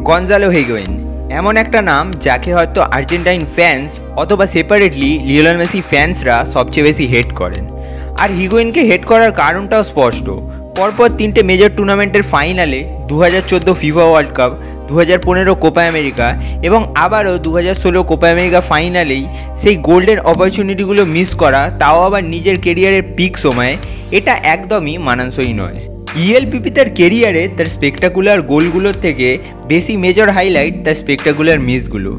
Gonzalo Higuain এমন একটা নাম যাকে হয়তো আর্জেন্টাইন ফ্যান্স অথবা সেপারেটলি লিওনেল মেসি ফ্যান্সরা সবচেয়ে বেশি হেট করেন। আর হিগুয়েইনকে হেট করার কারণটাও স্পষ্ট। পরপর 3টে মেজর টুর্নামেন্টের ফাইনালে 2014 FIFA world cup, 2015 Copa America এবং আবারও 2016 কোপা আমেরিকা ফাইনালেই সেই গোল্ডেন অপরচুনিটিগুলো মিস করা, তাও আবার নিজের কেরিয়ারের পিক সময়ে, এটা একদমই মানানসই নয়। ইএলপিপি তার কেরিয়ারে তার স্পেকটাকুলার গোলগুলোর থেকে বেশি মেজর হাইলাইট তার স্পেকটাকুলার মিসগুলো।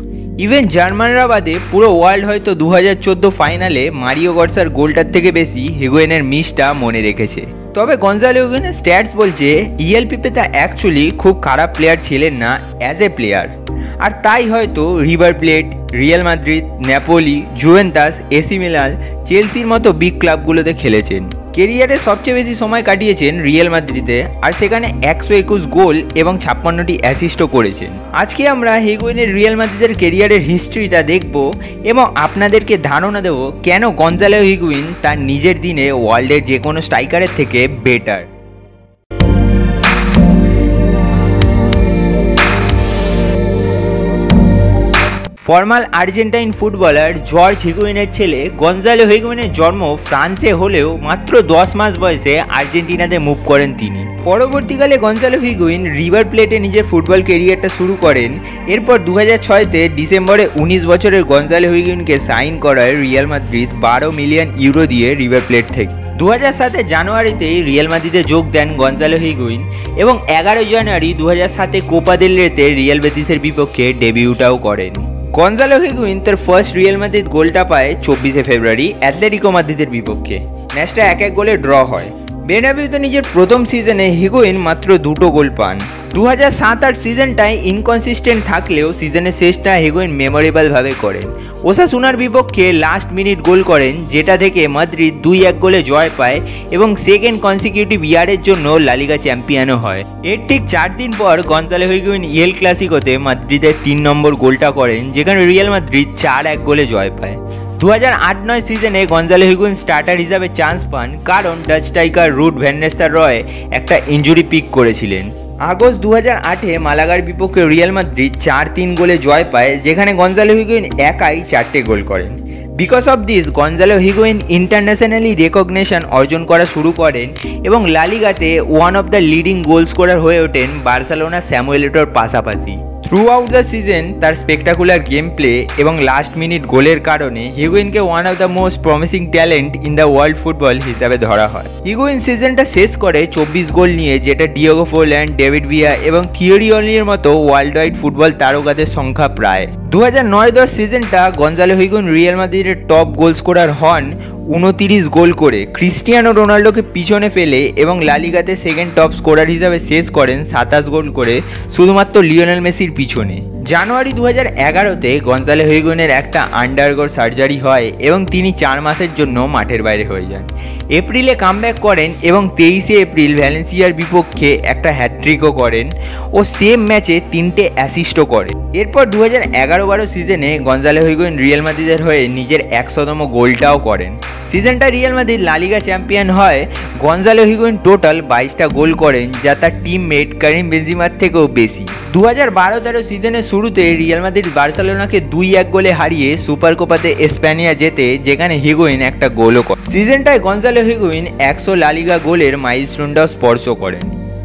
ইভেন জার্মানরা বাদে পুরো ওয়ার্ল্ড হয়তো 2014 ফাইনালে মারিও গটসার গোলটার থেকে বেশি হিগুয়েইনের মিসটা মনে রেখেছে। তবে গঞ্জালো হিগুয়েইনের স্ট্যাটস বলছে ইএলপিপি তা অ্যাকচুয়ালি খুব খারাপ প্লেয়ার ছিলেন না অ্যাজ এ প্লেয়ার, আর তাই হয়তো river plate, Real Madrid, Napoli, Juventus, AC Milan, চেলসির মতো বিগ ক্লাবগুলোতে খেলেছেন। কেরিয়ারে সবচেয়ে বেশি সময় কাটিয়েছেন রিয়াল মাদ্রিদে, আর সেখানে 121 গোল এবং 56টি অ্যাসিস্টও করেছেন। আজকে আমরা হিগুয়েইনের রিয়াল মাদ্রিদের কেরিয়ারের হিস্ট্রিটা দেখব এবং আপনাদেরকে ধারণা দেব কেন গঞ্জালো হিগুয়েইন তার নিজের দিনে ওয়ার্ল্ডের যে কোনো স্ট্রাইকারের থেকে better. Formal Argentine footballer George হিগুয়েইনের ছেলে গঞ্জালো হিগুয়েইনের জন্ম ফ্রান্সে হলেও মাত্র 10 মাস বয়সে আর্জেন্টিনাতে মুভ করেন তিনি। পরবর্তীকালে গঞ্জালো হিগুয়েইন রিভার প্লেটে নিজের ফুটবল ক্যারিয়ারটা শুরু করেন। এরপর 2006তে ডিসেম্বরে 19 বছরের গঞ্জালো হিগুয়েইনকে সাইন করায় রিয়াল মাদ্রিদ 12 মিলিয়ন ইউরো দিয়ে রিভার প্লেট থেকে। 2007 জানুয়ারিতেই রিয়াল মাদ্রিদে যোগ দেন গঞ্জালো হিগুয়েইন এবং 11 জানুয়ারি 2007 কোপা দেল রেতে রিয়াল বেতিসের বিপক্ষে ডেবিউটাও করেন। গঞ্জালো হিগুয়েইন তার ফার্স্ট রিয়াল মাদ্রিদ গোলটা পায় 24 ফেব্রুয়ারি অ্যাটলেটিকো মাদ্রিদের বিপক্ষে। ম্যাচটা 1-1 গোলে ড্র হয়। বেরনাবিউতে নিজের প্রথম সিজনে হিগুয়েইন মাত্র 2টো গোল পান। 2007-8 সিজনটায় ইনকনসিস্টেন্ট থাকলেও সিজনের শেষটা হিগুয়েইন মেমোরেবলভাবে করেন। ওসাসুনার বিপক্ষে লাস্ট মিনিট গোল করেন, যেটা থেকে মাদ্রিদ 2-1 গোলে জয় পায় এবং সেকেন্ড কনসিকিউটিভ ইয়ারের জন্য লা লিগা চ্যাম্পিয়নও হয়। এর ঠিক 4 দিন পর গঞ্জালো হিগুয়েইন এল ক্লাসিকোতে মাদ্রিদের 3 নম্বর গোলটা করেন, যেখানে রিয়াল মাদ্রিদ 4-1 গোলে জয় পায়। 2008-9 সিজনে গঞ্জালো হিগুয়েইন স্টার্টার হিসাবে চান্স পান, কারণ Dutch striker Ruud van Nistelrooy একটা ইনজুরি পিক করেছিলেন। আগস্ট 2008-এ মালাগার বিপক্ষে রিয়াল মাদ্রিদ 4-3 গোলে জয় পায়, যেখানে গঞ্জালো হিগুয়েইন একাই 4টে গোল করেন। Because of this Gonzalo Higuain internationally recognition অর্জন করা শুরু করেন এবং লা লিগাতে one of the leading goal scorer হয়ে ওঠেন বার্সেলোনা স্যামুয়েল এটোর পাশাপাশি। থ্রু আউট দ্য সিজন তার স্পেকটাকুলার গেম প্লে এবং লাস্ট মিনিট গোলের কারণে হিগুয়েইনকে one of the most promising talent in the world football হিসাবে ধরা হয়। হিগুয়েইন সিজনটা শেষ করে 24 গোল নিয়ে, যেটা ডিয়েগো ফোরল্যান্ড, ডেভিড ভিয়া এবং থিওরি অনলির মতো ওয়ার্ল্ড ওয়াইড ফুটবল তারকাদের সংখ্যা প্রায়। 2009-10 সিজনটা গঞ্জালো হিগুয়েইন রিয়াল মাদ্রিদের টপ গোল স্কোরার হন 29 গোল করে, ক্রিস্টিয়ানো রোনাল্ডোকে পিছনে ফেলে, এবং লা লিগাতে সেকেন্ড টপ স্কোরার হিসাবে শেষ করেন 27 গোল করে, শুধুমাত্র লিওনেল মেসির পিছনে। জানুয়ারি 2011-তে গঞ্জালো হিগুয়েইনের একটা আন্ডারগো সার্জারি হয় এবং তিনি 4 মাসের জন্য মাঠের বাইরে হয়ে যান। এপ্রিলে কামব্যাক করেন এবং 23 এপ্রিল ভ্যালেন্সিয়ার বিপক্ষে একটা হ্যাট্রিকও করেন ও সেম ম্যাচে 3টে অ্যাসিস্টও করেন। এরপর 2011-12 সিজনে গঞ্জালো হিগুয়েইন রিয়াল মাদ্রিদের হয়ে নিজের 100তম গোলটাও করেন। সিজনটা রিয়াল মাদ্রিদ লা লিগা চ্যাম্পিয়ন হয়। গঞ্জালো হিগুয়েইন টোটাল 22টা গোল করেন, যা তার টিমমেট কারিম বেনজিমার থেকেও বেশি। 2012-13 সিজনের শুরুতে রিয়াল মাদ্রিদ বার্সেলোনাকে 2-1 গোলে হারিয়ে সুপার কোপাতে স্প্যানিয়া জেতে, যেখানে হিগুয়েইন একটা গোলও করে। সিজনটায় গঞ্জালো হিগুয়েইন 100 লা লিগা গোলের মাইলস্টোনটাও স্পর্শ করেন।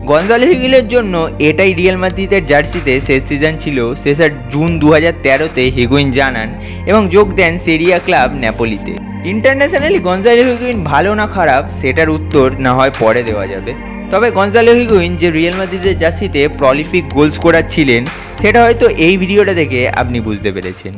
গঞ্জালো হিগুয়েইনের জন্য এটাই রিয়াল মাদ্রিদের জার্সিতে শেষ সিজন ছিল। শেষের জুন 2013-তে হিগুয়েইন জানান এবং যোগ দেন সেরিয়া ক্লাব নেপোলিতে। ইন্টারন্যাশনালি গঞ্জালো হিগুয়েইন ভালো না খারাপ সেটার উত্তর না হয় পরে দেওয়া যাবে, তবে গঞ্জালো হিগুয়েইন যে রিয়াল মাদ্রিদের জার্সিতে প্রলিফিক গোল স্কোরার ছিলেন, সেটা হয়তো এই ভিডিওটা দেখে আপনি বুঝতে পেরেছেন।